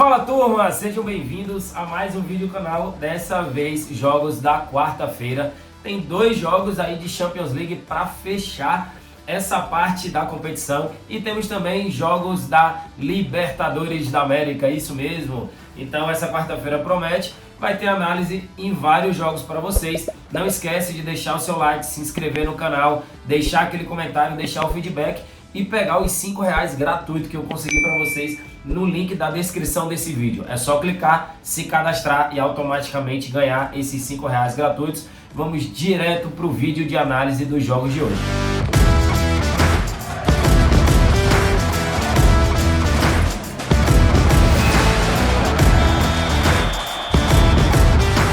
Fala turma, sejam bem-vindos a mais um vídeo do canal, dessa vez jogos da quarta-feira. Tem dois jogos aí de Champions League para fechar essa parte da competição e temos também jogos da Libertadores da América, isso mesmo. Então essa quarta-feira promete, vai ter análise em vários jogos para vocês. Não esquece de deixar o seu like, se inscrever no canal, deixar aquele comentário, deixar o feedback e pegar os R$5 gratuito que eu consegui para vocês no link da descrição desse vídeo. É só clicar, se cadastrar e automaticamente ganhar esses R$5 gratuitos. Vamos direto para o vídeo de análise dos jogos de hoje.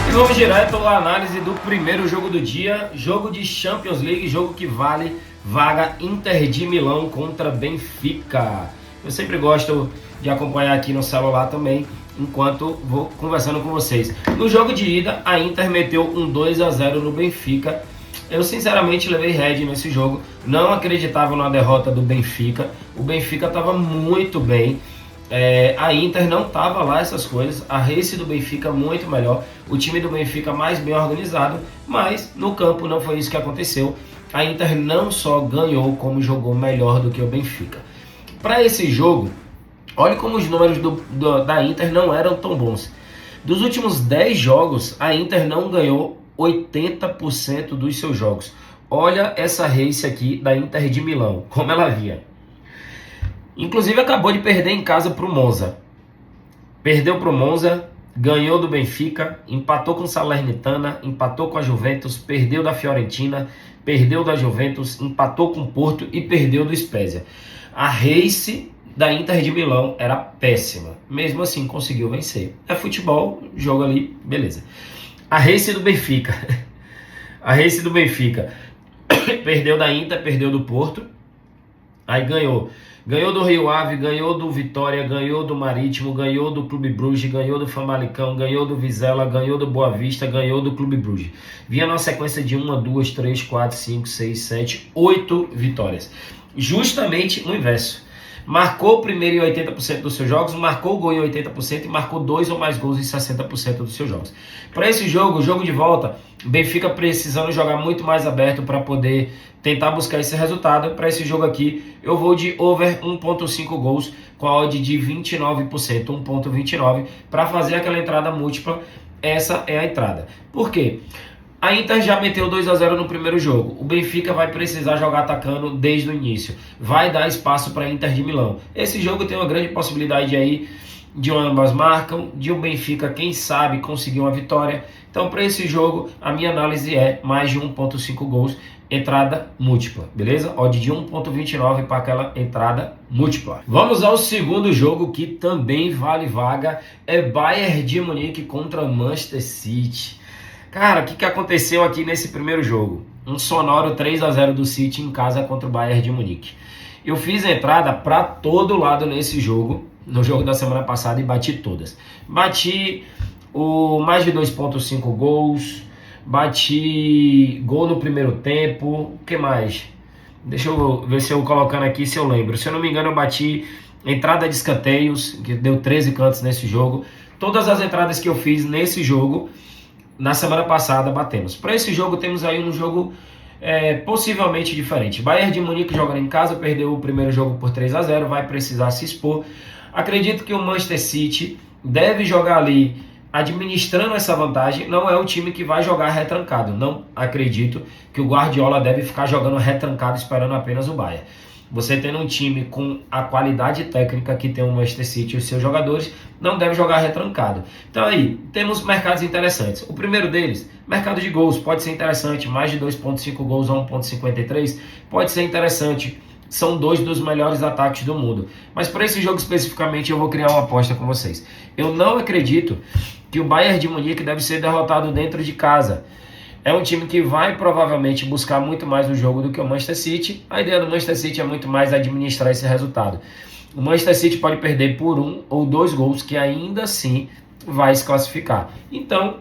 E vamos direto à análise do primeiro jogo do dia, jogo de Champions League, jogo que vale vaga Inter de Milão contra Benfica. Eu sempre gosto de acompanhar aqui no celular também, enquanto vou conversando com vocês. No jogo de ida, a Inter meteu um 2-0 no Benfica. Eu sinceramente levei head nesse jogo, não acreditava na derrota do Benfica. O Benfica estava muito bem, a Inter não estava lá essas coisas. A race do Benfica muito melhor, o time do Benfica mais bem organizado, mas no campo não foi isso que aconteceu. A Inter não só ganhou, como jogou melhor do que o Benfica. Para esse jogo, olha como os números da Inter não eram tão bons. Dos últimos 10 jogos, a Inter não ganhou 80% dos seus jogos. Olha essa race aqui da Inter de Milão, como ela vinha. Inclusive acabou de perder em casa para o Monza. Perdeu para o Monza, ganhou do Benfica, empatou com o Salernitana, empatou com a Juventus, perdeu da Fiorentina, perdeu da Juventus, empatou com o Porto e perdeu do Spezia. A race da Inter de Milão era péssima, mesmo assim conseguiu vencer. É futebol, jogo ali, beleza. A race do Benfica, perdeu da Inter, perdeu do Porto, aí ganhou do Rio Ave, ganhou do Vitória, ganhou do Marítimo, ganhou do Clube Bruges, ganhou do Famalicão, ganhou do Vizela, ganhou do Boa Vista, ganhou do Clube Bruges. Vinha numa sequência de 1, 2, 3, 4, 5, 6, 7, 8 vitórias. Justamente o inverso. Marcou o primeiro em 80% dos seus jogos, marcou o gol em 80% e marcou 2 ou mais gols em 60% dos seus jogos. Para esse jogo, o jogo de volta, Benfica precisando jogar muito mais aberto para poder tentar buscar esse resultado. Para esse jogo aqui, eu vou de over 1.5 gols com a odd de 29%, 1.29, para fazer aquela entrada múltipla. Essa é a entrada. Por quê? A Inter já meteu 2-0 no primeiro jogo. O Benfica vai precisar jogar atacando desde o início. Vai dar espaço para a Inter de Milão. Esse jogo tem uma grande possibilidade aí de ambas marcam, de o Benfica, quem sabe, conseguir uma vitória. Então, para esse jogo, a minha análise é mais de 1.5 gols, entrada múltipla, beleza? Odd de 1.29 para aquela entrada múltipla. Vamos ao segundo jogo, que também vale vaga. É Bayern de Munique contra Manchester City. Cara, o que aconteceu aqui nesse primeiro jogo? Um sonoro 3-0 do City em casa contra o Bayern de Munique. Eu fiz a entrada para todo lado nesse jogo, no jogo da semana passada, e bati todas. Bati o mais de 2.5 gols, bati gol no primeiro tempo, o que mais? Deixa eu ver se eu colocando aqui, se eu lembro. Se eu não me engano, eu bati entrada de escanteios, que deu 13 cantos nesse jogo. Todas as entradas que eu fiz nesse jogo, na semana passada, batemos. Para esse jogo, temos aí um jogo possivelmente diferente. Bayern de Munique jogando em casa, perdeu o primeiro jogo por 3-0, vai precisar se expor. Acredito que o Manchester City deve jogar ali administrando essa vantagem. Não é o time que vai jogar retrancado. Não acredito que o Guardiola deve ficar jogando retrancado esperando apenas o Bayern. Você tendo um time com a qualidade técnica que tem o Manchester City e os seus jogadores, não deve jogar retrancado. Então aí, temos mercados interessantes. O primeiro deles, mercado de gols, pode ser interessante. Mais de 2.5 gols a 1.53, pode ser interessante. São dois dos melhores ataques do mundo. Mas para esse jogo especificamente, eu vou criar uma aposta com vocês. Eu não acredito que o Bayern de Munique deve ser derrotado dentro de casa. É um time que vai provavelmente buscar muito mais no jogo do que o Manchester City. A ideia do Manchester City é muito mais administrar esse resultado. O Manchester City pode perder por 1 ou 2 gols, que ainda assim vai se classificar. Então,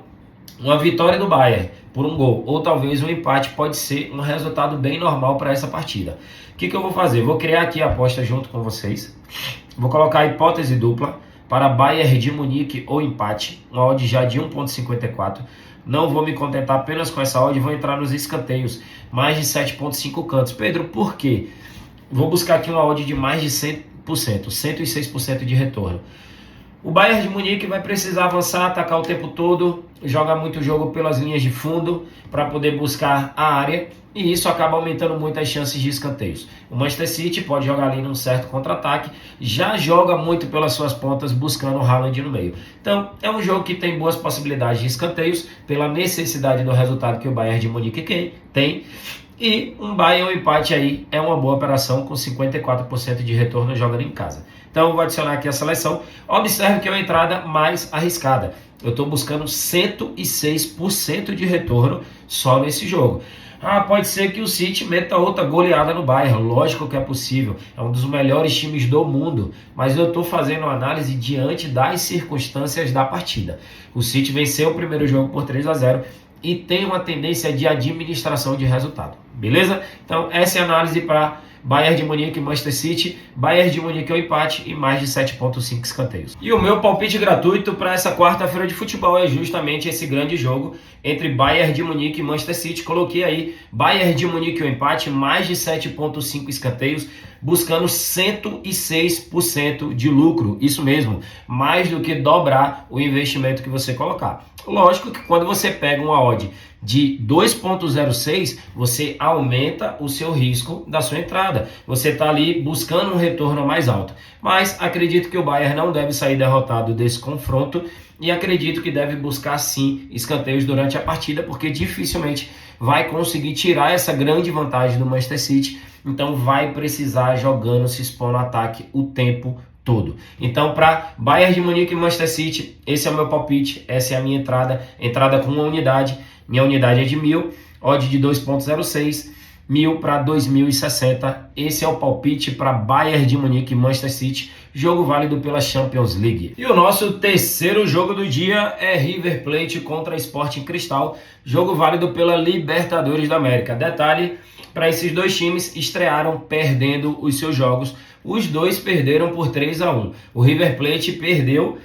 uma vitória do Bayern por 1 gol, ou talvez um empate, pode ser um resultado bem normal para essa partida. O que eu vou fazer? Vou criar aqui a aposta junto com vocês. Vou colocar a hipótese dupla. para Bayern de Munique ou empate, uma odd já de 1,54. Não vou me contentar apenas com essa odd, vou entrar nos escanteios, mais de 7,5 cantos. Pedro, por quê? Vou buscar aqui uma odd de mais de 100%, 106% de retorno. O Bayern de Munique vai precisar avançar, atacar o tempo todo, joga muito jogo pelas linhas de fundo para poder buscar a área, e isso acaba aumentando muito as chances de escanteios. O Manchester City pode jogar ali num certo contra-ataque, já joga muito pelas suas pontas buscando o Haaland no meio. Então é um jogo que tem boas possibilidades de escanteios pela necessidade do resultado que o Bayern de Munique tem. E um Bayern ou empate aí é uma boa operação com 54% de retorno jogando em casa. Então eu vou adicionar aqui a seleção. Observe que é uma entrada mais arriscada. Eu estou buscando 106% de retorno só nesse jogo. Pode ser que o City meta outra goleada no Bayern. Lógico que é possível. É um dos melhores times do mundo. Mas eu estou fazendo uma análise diante das circunstâncias da partida. O City venceu o primeiro jogo por 3-0 e tem uma tendência de administração de resultado. Beleza? Então essa é a análise para Bayern de Munique e Manchester City. Bayern de Munique é o empate e mais de 7,5 escanteios. E o meu palpite gratuito para essa quarta-feira de futebol é justamente esse grande jogo entre Bayern de Munique e Manchester City. Coloquei aí Bayern de Munique o empate, mais de 7,5 escanteios, buscando 106% de lucro. Isso mesmo, mais do que dobrar o investimento que você colocar. Lógico que quando você pega uma odd de 2,06, você aumenta o seu risco da sua entrada. Você está ali buscando um retorno mais alto. Mas acredito que o Bayern não deve sair derrotado desse confronto e acredito que deve buscar sim escanteios durante a partida, porque dificilmente vai conseguir tirar essa grande vantagem do Manchester City. Então vai precisar jogando, se expor no ataque o tempo todo. Então, para Bayern de Munique e Manchester City, esse é o meu palpite, essa é a minha entrada com uma unidade. Minha unidade é de 1.000, odd de 2,06, 1.000 para 2.060. Esse é o palpite para Bayern de Munique e Manchester City, jogo válido pela Champions League. E o nosso terceiro jogo do dia é River Plate contra Sporting Cristal, jogo válido pela Libertadores da América. Detalhe, para esses dois times estrearam perdendo os seus jogos. Os dois perderam por 3-1. O River Plate perdeu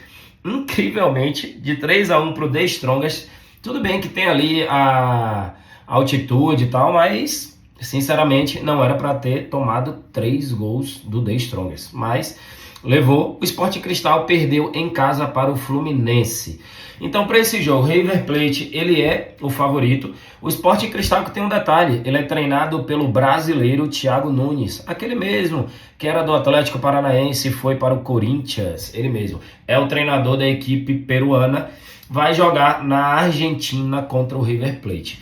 incrivelmente de 3-1 para o The Strongest. Tudo bem que tem ali a altitude e tal, mas sinceramente não era para ter tomado 3 gols do The Strongest. Mas levou. O Sporting Cristal perdeu em casa para o Fluminense. Então, para esse jogo, River Plate, ele é o favorito. O Sporting Cristal, que tem um detalhe, ele é treinado pelo brasileiro Thiago Nunes, aquele mesmo que era do Atlético Paranaense e foi para o Corinthians, ele mesmo. É o treinador da equipe peruana, vai jogar na Argentina contra o River Plate.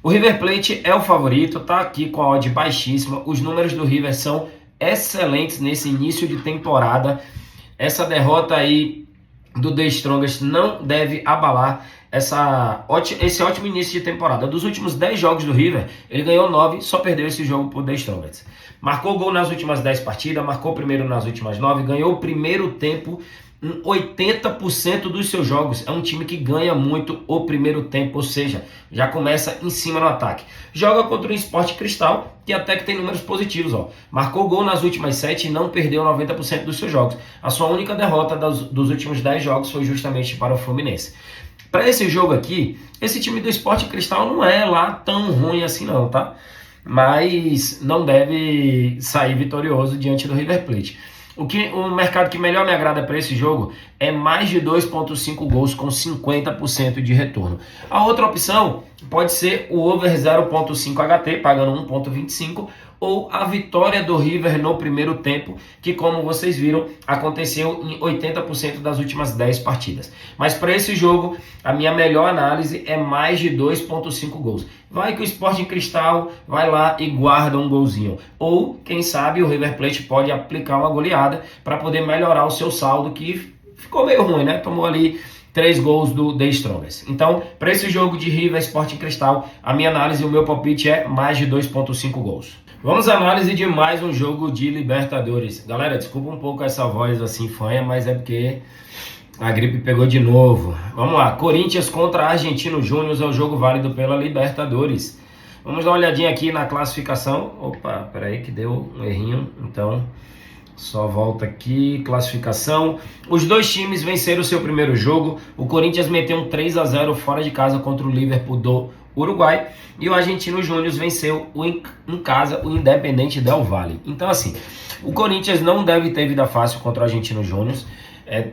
O River Plate é o favorito, tá aqui com a odd baixíssima. Os números do River são excelentes nesse início de temporada. Essa derrota aí do The Strongest não deve abalar esse ótimo início de temporada. Dos últimos 10 jogos do River, ele ganhou 9, só perdeu esse jogo por The Strongest. Marcou gol nas últimas 10 partidas, marcou primeiro nas últimas 9, ganhou o primeiro tempo em 80% dos seus jogos. É um time que ganha muito o primeiro tempo, ou seja, já começa em cima no ataque. Joga contra o Sporting Cristal, que até que tem números positivos. Marcou gol nas últimas 7 e não perdeu 90% dos seus jogos. A sua única derrota dos últimos 10 jogos foi justamente para o Fluminense. Para esse jogo aqui, esse time do Sporting Cristal não é lá tão ruim assim não, tá? Mas não deve sair vitorioso diante do River Plate. O mercado que melhor me agrada para esse jogo é mais de 2,5 gols com 50% de retorno. A outra opção pode ser o over 0,5 HT, pagando 1,25, ou a vitória do River no primeiro tempo, que como vocês viram, aconteceu em 80% das últimas 10 partidas. Mas para esse jogo, a minha melhor análise é mais de 2,5 gols. Vai que o Sporting Cristal vai lá e guarda um golzinho. Ou, quem sabe, o River Plate pode aplicar uma goleada para poder melhorar o seu saldo, que ficou meio ruim, né? Tomou ali 3 gols do The Strongest. Então, para esse jogo de River Sporting Cristal, a minha análise e o meu palpite é mais de 2,5 gols. Vamos à análise de mais um jogo de Libertadores. Galera, desculpa um pouco essa voz assim fanha, mas é porque a gripe pegou de novo. Vamos lá, Corinthians contra Argentino Júnior é o jogo válido pela Libertadores. Vamos dar uma olhadinha aqui na classificação. Opa, peraí que deu um errinho. Então, Só volta aqui, classificação. Os dois times venceram o seu primeiro jogo. O Corinthians meteu um 3-0 fora de casa contra o Liverpool do Uruguai. E o Argentino Júnior venceu em casa o Independente Del Valle. Então assim, o Corinthians não deve ter vida fácil contra o Argentino Júnior.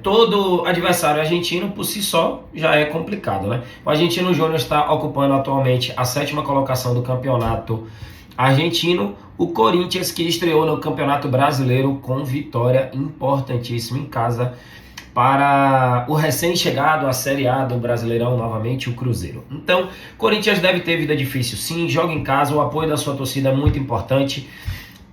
Todo adversário argentino por si só já é complicado, né? O Argentino Júnior está ocupando atualmente a 7ª colocação do campeonato argentino. O Corinthians, que estreou no Campeonato Brasileiro com vitória importantíssima em casa para o recém-chegado à Série A do Brasileirão, novamente o Cruzeiro. Então, Corinthians deve ter vida difícil sim, joga em casa, o apoio da sua torcida é muito importante.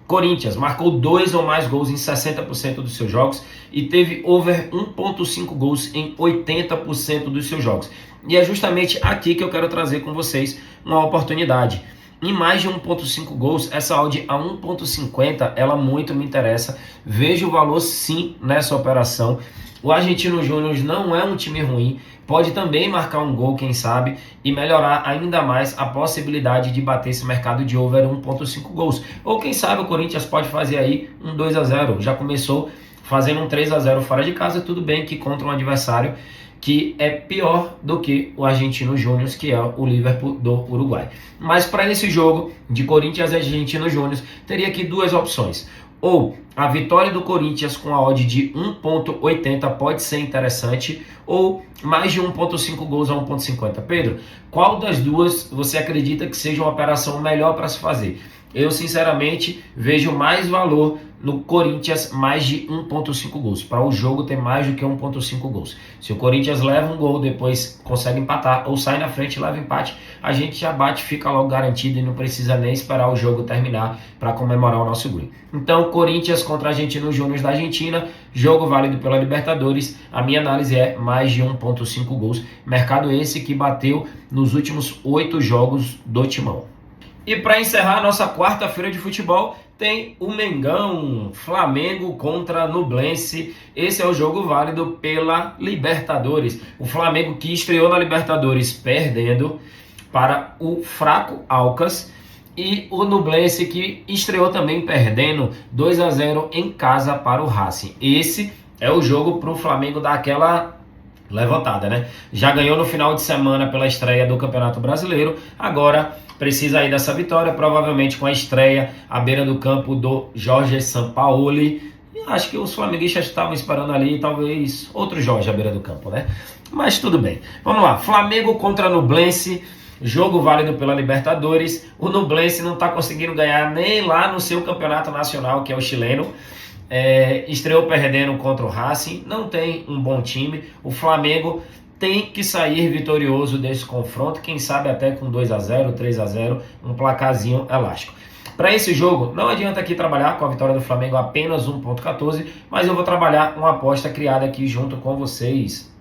Corinthians marcou 2 ou mais gols em 60% dos seus jogos e teve over 1.5 gols em 80% dos seus jogos. E é justamente aqui que eu quero trazer com vocês uma oportunidade. Em mais de 1.5 gols, essa odd a 1.50, ela muito me interessa. Vejo o valor sim nessa operação. O Argentino Júnior não é um time ruim, pode também marcar um gol, quem sabe, e melhorar ainda mais a possibilidade de bater esse mercado de over 1.5 gols. Ou quem sabe o Corinthians pode fazer aí um 2-0, já começou fazendo um 3-0 fora de casa, tudo bem que contra um adversário que é pior do que o Argentino Júnior, que é o Liverpool do Uruguai. Mas para esse jogo de Corinthians e Argentino Júnior, teria aqui duas opções. Ou a vitória do Corinthians com a odd de 1.80 pode ser interessante, ou mais de 1.5 gols a 1.50. Pedro, qual das duas você acredita que seja uma operação melhor para se fazer? Eu sinceramente vejo mais valor no Corinthians mais de 1.5 gols, para o jogo ter mais do que 1.5 gols. Se o Corinthians leva um gol, depois consegue empatar, ou sai na frente e leva empate, a gente já bate, fica logo garantido e não precisa nem esperar o jogo terminar para comemorar o nosso green. Então, Corinthians contra Argentino Júnior da Argentina, jogo válido pela Libertadores, a minha análise é mais de 1.5 gols, mercado esse que bateu nos últimos 8 jogos do Timão. E para encerrar a nossa quarta-feira de futebol, tem o Mengão, Flamengo contra Nublense. Esse é o jogo válido pela Libertadores. O Flamengo que estreou na Libertadores perdendo para o fraco Alcas. E o Nublense que estreou também perdendo 2-0 em casa para o Racing. Esse é o jogo para o Flamengo dar aquela levantada, né? Já ganhou no final de semana pela estreia do Campeonato Brasileiro. Agora precisa aí dessa vitória, provavelmente com a estreia à beira do campo do Jorge Sampaoli. Acho que os flamenguistas estavam esperando ali, talvez outro Jorge à beira do campo, né? Mas tudo bem. Vamos lá, Flamengo contra Nublense, jogo válido pela Libertadores. O Nublense não está conseguindo ganhar nem lá no seu campeonato nacional, que é o chileno. Estreou perdendo contra o Racing, não tem um bom time. O Flamengo tem que sair vitorioso desse confronto, quem sabe até com 2-0, 3-0, um placarzinho elástico. Para esse jogo, não adianta aqui trabalhar com a vitória do Flamengo apenas 1.14, mas eu vou trabalhar uma aposta criada aqui junto com vocês.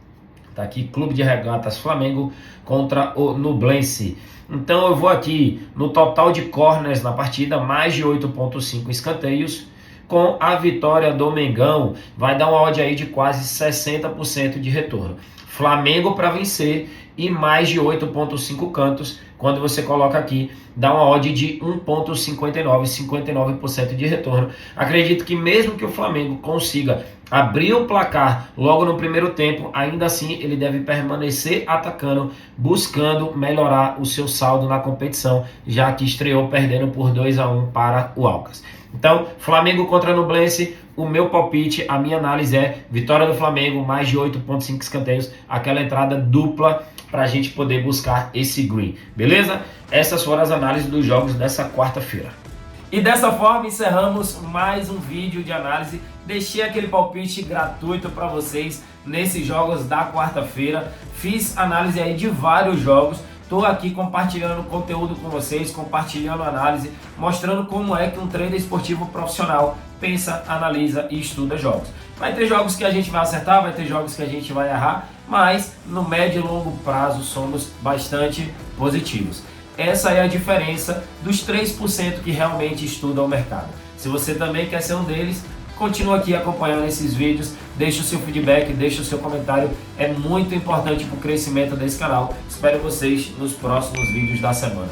Tá aqui, Clube de Regatas Flamengo contra o Nublense. Então eu vou aqui no total de corners na partida, mais de 8.5 escanteios, com a vitória do Mengão, vai dar uma odd aí de quase 60% de retorno. Flamengo para vencer e mais de 8.5 cantos, quando você coloca aqui, dá uma odd de 1.59, 59% de retorno. Acredito que mesmo que o Flamengo consiga abrir o placar logo no primeiro tempo, ainda assim ele deve permanecer atacando, buscando melhorar o seu saldo na competição, já que estreou perdendo por 2-1 para o Alcas. Então, Flamengo contra Nublense, o meu palpite, a minha análise é vitória do Flamengo, mais de 8.5 escanteios, aquela entrada dupla para a gente poder buscar esse green, beleza? Essas foram as análises dos jogos dessa quarta-feira. E dessa forma encerramos mais um vídeo de análise. Deixei aquele palpite gratuito para vocês nesses jogos da quarta-feira. Fiz análise aí de vários jogos. Estou aqui compartilhando conteúdo com vocês, compartilhando análise, mostrando como é que um trader esportivo profissional pensa, analisa e estuda jogos. Vai ter jogos que a gente vai acertar, vai ter jogos que a gente vai errar, mas no médio e longo prazo somos bastante positivos. Essa é a diferença dos 3% que realmente estudam o mercado. Se você também quer ser um deles, continua aqui acompanhando esses vídeos, deixa o seu feedback, deixa o seu comentário, é muito importante para o crescimento desse canal. Espero vocês nos próximos vídeos da semana.